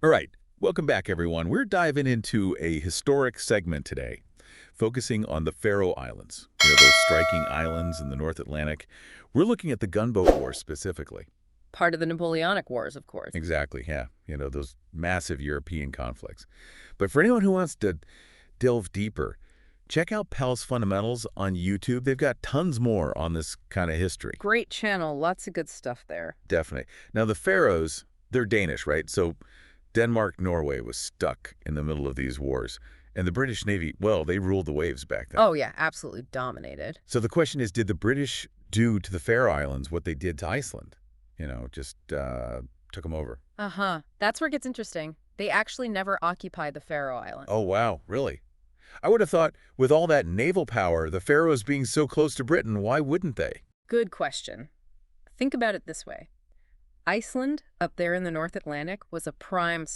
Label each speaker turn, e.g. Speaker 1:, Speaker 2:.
Speaker 1: All right, welcome back, everyone. We're diving into a historic segment today, focusing on the Faroe Islands. Those striking islands in the North Atlantic. We're looking at the gunboat war specifically.
Speaker 2: Part of the Napoleonic Wars, of course.
Speaker 1: Exactly, yeah. Those massive European conflicts. But for anyone who wants to delve deeper, check out Pal's Fundamentals on YouTube. They've got tons more on this kind of history.
Speaker 2: Great channel, lots of good stuff there.
Speaker 1: Definitely. Now, the Faroes, they're Danish, right? So Denmark-Norway was stuck in the middle of these wars. And the British Navy, well, they ruled the waves back then.
Speaker 2: Oh yeah, absolutely dominated.
Speaker 1: So the question is, did the British do to the Faroe Islands what they did to Iceland? Just took them over.
Speaker 2: Uh-huh. That's where it gets interesting. They actually never occupied the Faroe Islands.
Speaker 1: Oh, wow, really? I would have thought with all that naval power, the Faroes being so close to Britain, why wouldn't they?
Speaker 2: Good question. Think about it this way. Iceland, up there in the North Atlantic, was a prime